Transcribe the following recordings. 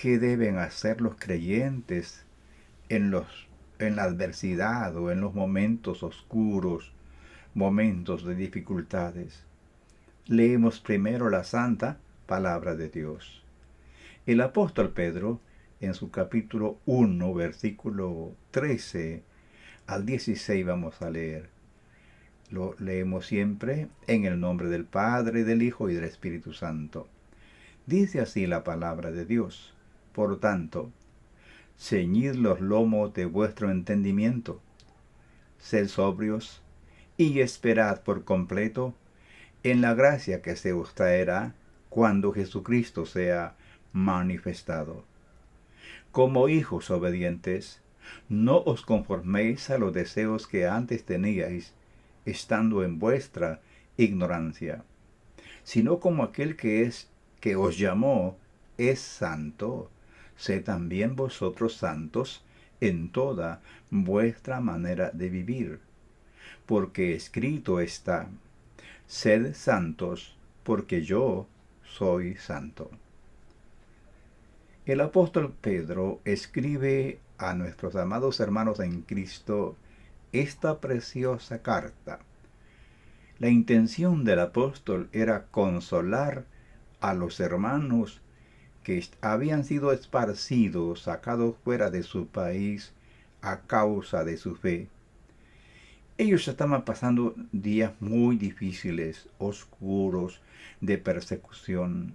¿Qué deben hacer los creyentes en la adversidad o en los momentos oscuros, momentos de dificultades? Leemos primero la santa palabra de Dios. El apóstol Pedro, en su capítulo 1, versículo 13 al 16 vamos a leer. Lo leemos siempre en el nombre del Padre, del Hijo y del Espíritu Santo. Dice así la palabra de Dios. Por tanto, ceñid los lomos de vuestro entendimiento, sed sobrios y esperad por completo en la gracia que se os traerá cuando Jesucristo sea manifestado. Como hijos obedientes, no os conforméis a los deseos que antes teníais, estando en vuestra ignorancia, sino como aquel que os llamó es santo, sed también vosotros santos en toda vuestra manera de vivir, porque escrito está: sed santos, porque yo soy santo. El apóstol Pedro escribe a nuestros amados hermanos en Cristo esta preciosa carta. La intención del apóstol era consolar a los hermanos que habían sido esparcidos, sacados fuera de su país a causa de su fe. Ellos estaban pasando días muy difíciles, oscuros, de persecución.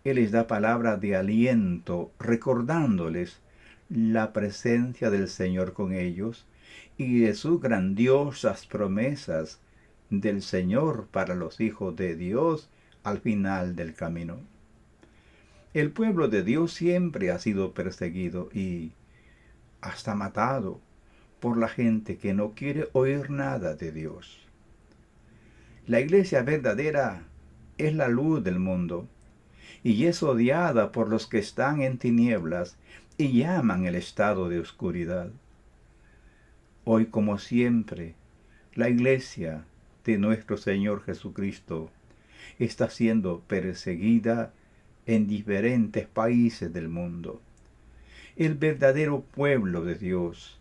Él les da palabra de aliento, recordándoles la presencia del Señor con ellos y de sus grandiosas promesas del Señor para los hijos de Dios al final del camino. El pueblo de Dios siempre ha sido perseguido y hasta matado por la gente que no quiere oír nada de Dios. La iglesia verdadera es la luz del mundo y es odiada por los que están en tinieblas y llaman el estado de oscuridad. Hoy, como siempre, la iglesia de nuestro Señor Jesucristo está siendo perseguida en diferentes países del mundo. El verdadero pueblo de Dios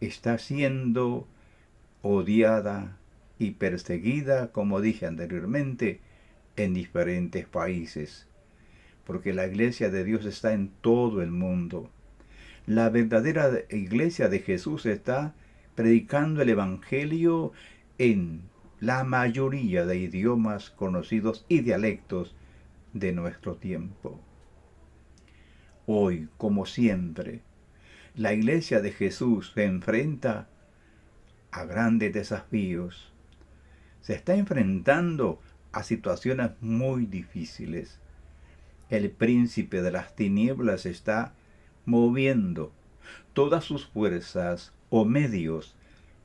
está siendo odiada y perseguida, como dije anteriormente, en diferentes países, porque la iglesia de Dios está en todo el mundo. La verdadera iglesia de Jesús está predicando el Evangelio en la mayoría de idiomas conocidos y dialectos de nuestro tiempo. Hoy, como siempre, la iglesia de Jesús se enfrenta a grandes desafíos. Se está enfrentando a situaciones muy difíciles. El príncipe de las tinieblas está moviendo todas sus fuerzas o medios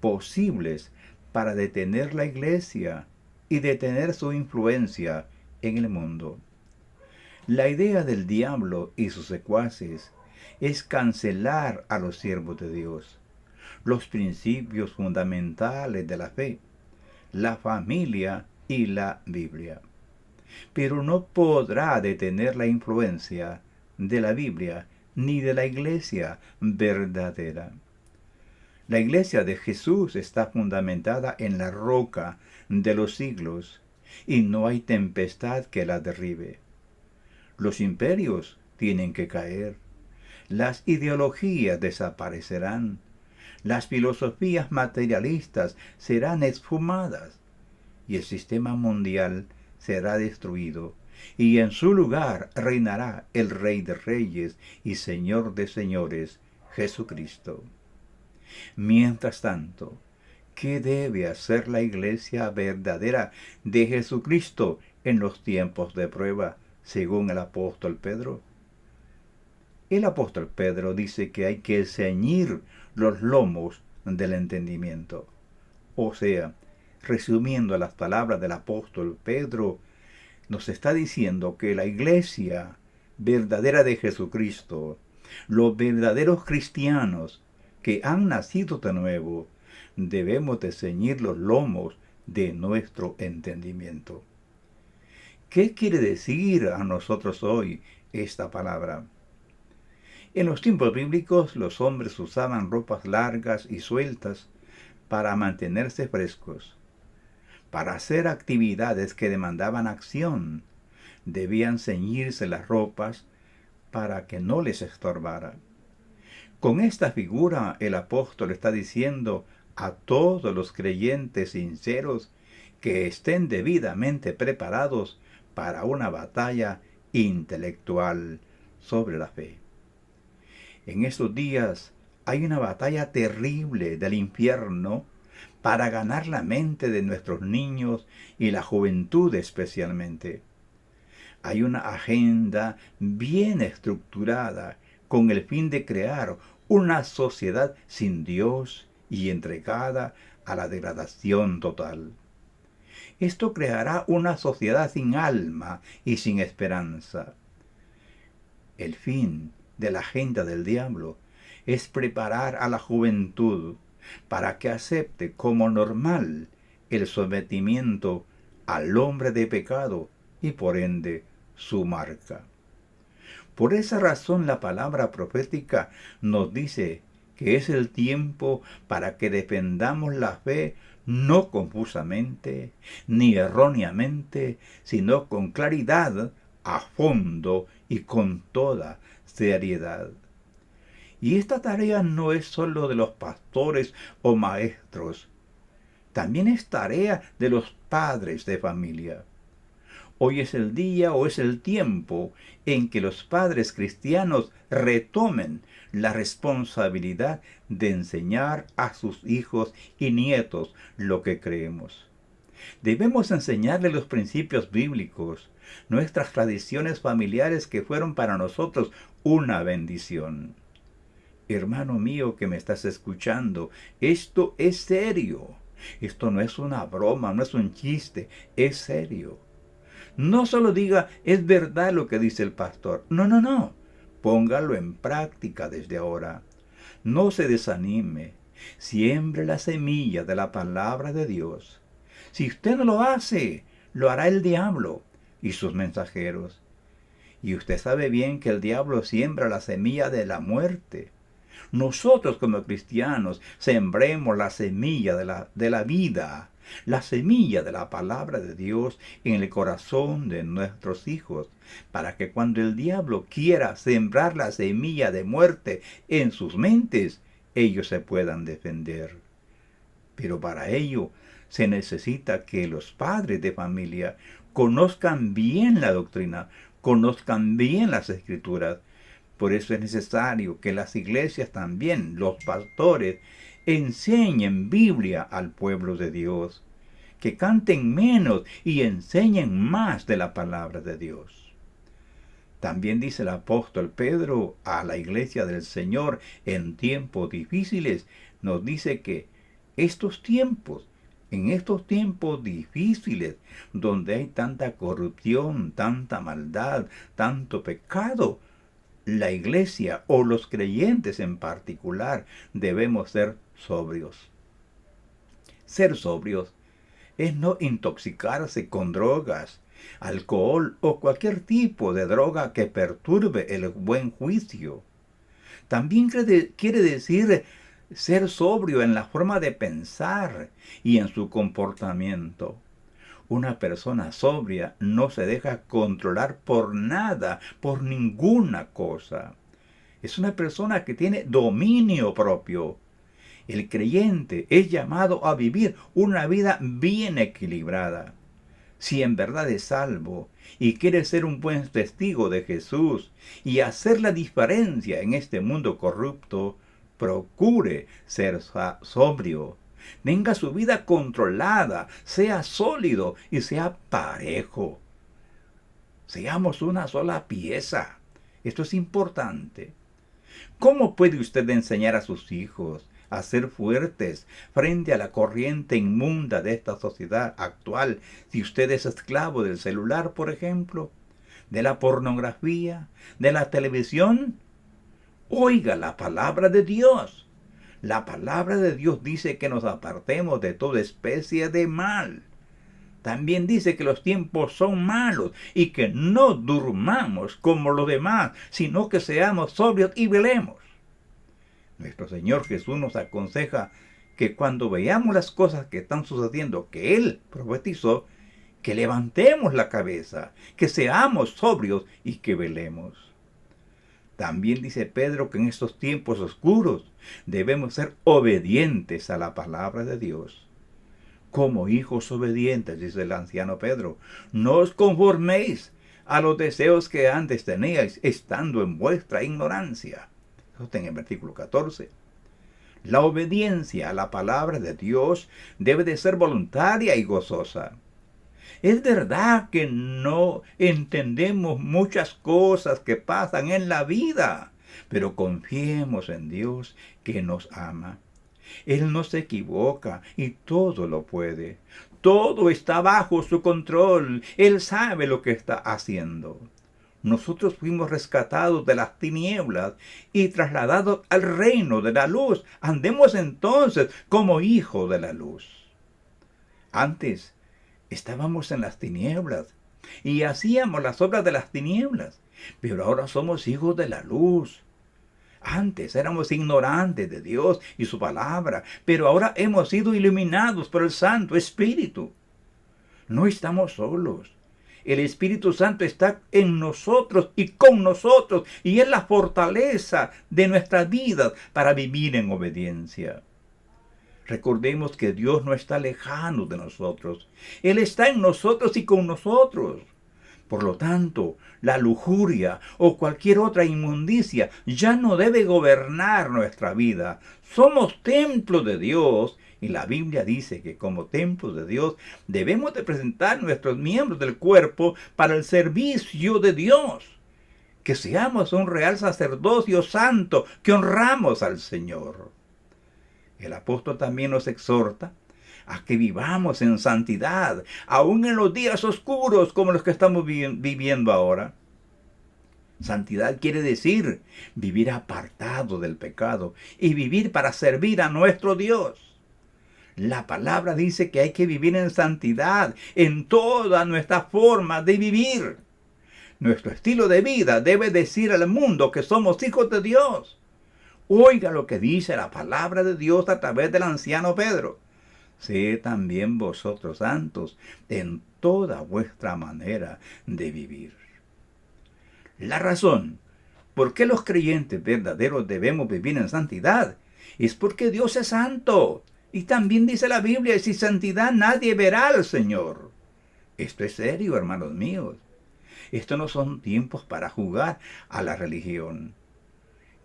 posibles para detener la iglesia y detener su influencia en el mundo. La idea del diablo y sus secuaces es cancelar a los siervos de Dios, los principios fundamentales de la fe, la familia y la Biblia. Pero no podrá detener la influencia de la Biblia ni de la iglesia verdadera. La iglesia de Jesús está fundamentada en la roca de los siglos y no hay tempestad que la derribe. Los imperios tienen que caer, las ideologías desaparecerán, las filosofías materialistas serán esfumadas y el sistema mundial será destruido, y en su lugar reinará el Rey de Reyes y Señor de Señores, Jesucristo. Mientras tanto, ¿qué debe hacer la iglesia verdadera de Jesucristo en los tiempos de prueba, según el apóstol Pedro? El apóstol Pedro dice que hay que ceñir los lomos del entendimiento. O sea, resumiendo las palabras del apóstol Pedro, nos está diciendo que la iglesia verdadera de Jesucristo, los verdaderos cristianos que han nacido de nuevo, debemos de ceñir los lomos de nuestro entendimiento. ¿Qué quiere decir a nosotros hoy esta palabra? En los tiempos bíblicos los hombres usaban ropas largas y sueltas para mantenerse frescos. Para hacer actividades que demandaban acción, debían ceñirse las ropas para que no les estorbara. Con esta figura el apóstol está diciendo a todos los creyentes sinceros que estén debidamente preparados para una batalla intelectual sobre la fe. En estos días hay una batalla terrible del infierno para ganar la mente de nuestros niños y la juventud especialmente. Hay una agenda bien estructurada con el fin de crear una sociedad sin Dios y entregada a la degradación total. Esto creará una sociedad sin alma y sin esperanza. El fin de la agenda del diablo es preparar a la juventud para que acepte como normal el sometimiento al hombre de pecado y por ende su marca. Por esa razón la palabra profética nos dice que es el tiempo para que defendamos la fe no confusamente ni erróneamente, sino con claridad, a fondo y con toda seriedad. Y esta tarea no es solo de los pastores o maestros, también es tarea de los padres de familia. Hoy es el día o es el tiempo en que los padres cristianos retomen la responsabilidad de enseñar a sus hijos y nietos lo que creemos. Debemos enseñarles los principios bíblicos, nuestras tradiciones familiares que fueron para nosotros una bendición. Hermano mío que me estás escuchando, esto es serio. Esto no es una broma, no es un chiste, es serio. No solo diga, es verdad lo que dice el pastor. No. Póngalo en práctica desde ahora. No se desanime. Siembre la semilla de la palabra de Dios. Si usted no lo hace, lo hará el diablo y sus mensajeros. Y usted sabe bien que el diablo siembra la semilla de la muerte. Nosotros como cristianos sembremos la semilla de la vida, la semilla de la palabra de Dios en el corazón de nuestros hijos, para que cuando el diablo quiera sembrar la semilla de muerte en sus mentes, ellos se puedan defender. Pero para ello se necesita que los padres de familia conozcan bien la doctrina, conozcan bien las escrituras. Por eso es necesario que las iglesias también, los pastores, enseñen Biblia al pueblo de Dios, que canten menos y enseñen más de la palabra de Dios. También dice el apóstol Pedro a la iglesia del Señor en tiempos difíciles, nos dice que en estos tiempos difíciles, donde hay tanta corrupción, tanta maldad, tanto pecado, la iglesia o los creyentes en particular debemos ser sobrios. Ser sobrios es no intoxicarse con drogas, alcohol o cualquier tipo de droga que perturbe el buen juicio. También quiere decir ser sobrio en la forma de pensar y en su comportamiento. Una persona sobria no se deja controlar por nada, por ninguna cosa. Es una persona que tiene dominio propio. El creyente es llamado a vivir una vida bien equilibrada. Si en verdad es salvo y quiere ser un buen testigo de Jesús y hacer la diferencia en este mundo corrupto, procure ser sobrio. Tenga su vida controlada, sea sólido y sea parejo. Seamos una sola pieza. Esto es importante. ¿Cómo puede usted enseñar a sus hijos a ser fuertes frente a la corriente inmunda de esta sociedad actual si usted es esclavo del celular, por ejemplo, de la pornografía, de la televisión? Oiga la palabra de Dios. La palabra de Dios dice que nos apartemos de toda especie de mal. También dice que los tiempos son malos y que no durmamos como los demás, sino que seamos sobrios y velemos. Nuestro Señor Jesús nos aconseja que cuando veamos las cosas que están sucediendo, que Él profetizó, que levantemos la cabeza, que seamos sobrios y que velemos. También dice Pedro que en estos tiempos oscuros debemos ser obedientes a la palabra de Dios. Como hijos obedientes, dice el anciano Pedro, no os conforméis a los deseos que antes teníais, estando en vuestra ignorancia. Eso está en el versículo 14. La obediencia a la palabra de Dios debe de ser voluntaria y gozosa. Es verdad que no entendemos muchas cosas que pasan en la vida, pero confiemos en Dios que nos ama. Él no se equivoca y todo lo puede. Todo está bajo su control. Él sabe lo que está haciendo. Nosotros fuimos rescatados de las tinieblas y trasladados al reino de la luz. Andemos entonces como hijos de la luz. Antes estábamos en las tinieblas y hacíamos las obras de las tinieblas, pero ahora somos hijos de la luz. Antes éramos ignorantes de Dios y su palabra, pero ahora hemos sido iluminados por el Santo Espíritu. No estamos solos. El Espíritu Santo está en nosotros y con nosotros, y es la fortaleza de nuestras vidas para vivir en obediencia. Recordemos que Dios no está lejano de nosotros. Él está en nosotros y con nosotros. Por lo tanto, la lujuria o cualquier otra inmundicia ya no debe gobernar nuestra vida. Somos templo de Dios y la Biblia dice que como templos de Dios debemos de presentar nuestros miembros del cuerpo para el servicio de Dios. Que seamos un real sacerdocio santo, que honramos al Señor. El apóstol también nos exhorta a que vivamos en santidad, aún en los días oscuros como los que estamos viviendo ahora. Santidad quiere decir vivir apartado del pecado y vivir para servir a nuestro Dios. La palabra dice que hay que vivir en santidad en toda nuestra forma de vivir. Nuestro estilo de vida debe decir al mundo que somos hijos de Dios. Oiga lo que dice la palabra de Dios a través del anciano Pedro. Sé también vosotros santos en toda vuestra manera de vivir. La razón por qué los creyentes verdaderos debemos vivir en santidad es porque Dios es santo. Y también dice la Biblia, sin santidad nadie verá al Señor. Esto es serio, hermanos míos. Estos no son tiempos para jugar a la religión.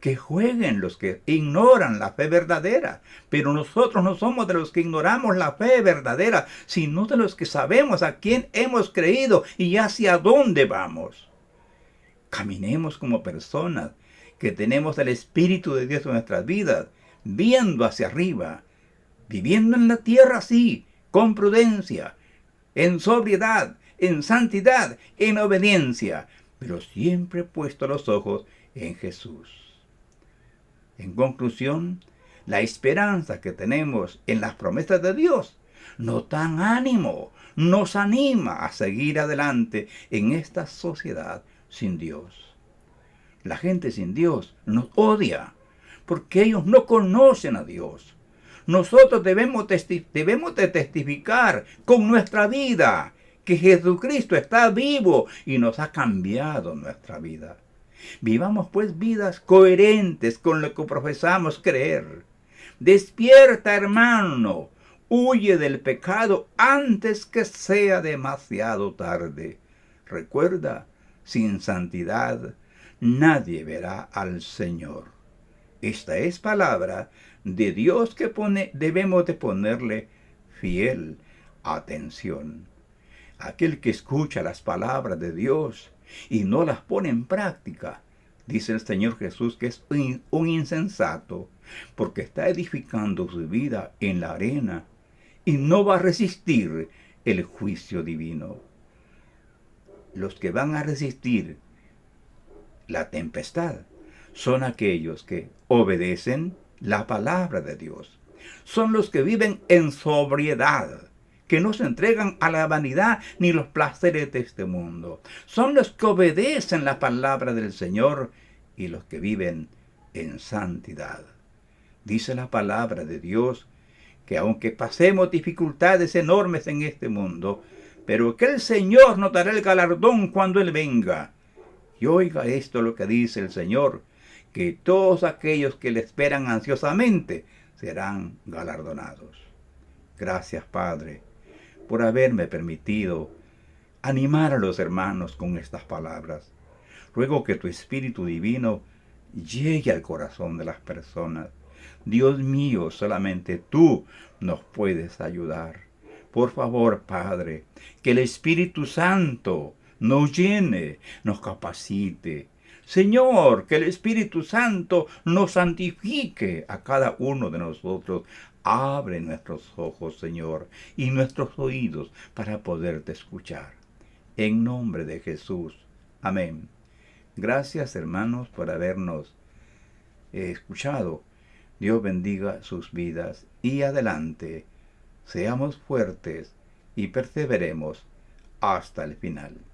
Que jueguen los que ignoran la fe verdadera. Pero nosotros no somos de los que ignoramos la fe verdadera, sino de los que sabemos a quién hemos creído y hacia dónde vamos. Caminemos como personas que tenemos el Espíritu de Dios en nuestras vidas, viendo hacia arriba, viviendo en la tierra así, con prudencia, en sobriedad, en santidad, en obediencia, pero siempre puesto los ojos en Jesús. En conclusión, la esperanza que tenemos en las promesas de Dios nos da ánimo, nos anima a seguir adelante en esta sociedad sin Dios. La gente sin Dios nos odia porque ellos no conocen a Dios. Nosotros debemos de testificar con nuestra vida que Jesucristo está vivo y nos ha cambiado nuestra vida. Vivamos pues vidas coherentes con lo que profesamos creer. Despierta, hermano, huye del pecado antes que sea demasiado tarde. Recuerda, sin santidad nadie verá al Señor. Esta es palabra de Dios que debemos de ponerle fiel atención. Aquel que escucha las palabras de Dios y no las pone en práctica, dice el Señor Jesús que es un insensato, porque está edificando su vida en la arena y no va a resistir el juicio divino. Los que van a resistir la tempestad son aquellos que obedecen la palabra de Dios. Son los que viven en sobriedad, que no se entregan a la vanidad ni los placeres de este mundo. Son los que obedecen la palabra del Señor y los que viven en santidad. Dice la palabra de Dios que aunque pasemos dificultades enormes en este mundo, pero que el Señor nos dará el galardón cuando Él venga. Y oiga esto lo que dice el Señor, que todos aquellos que le esperan ansiosamente serán galardonados. Gracias, Padre, por haberme permitido animar a los hermanos con estas palabras. Ruego que tu Espíritu Divino llegue al corazón de las personas. Dios mío, solamente tú nos puedes ayudar. Por favor, Padre, que el Espíritu Santo nos llene, nos capacite. Señor, que el Espíritu Santo nos santifique a cada uno de nosotros. Abre nuestros ojos, Señor, y nuestros oídos para poderte escuchar. En nombre de Jesús. Amén. Gracias, hermanos, por habernos escuchado. Dios bendiga sus vidas y adelante. Seamos fuertes y perseveremos hasta el final.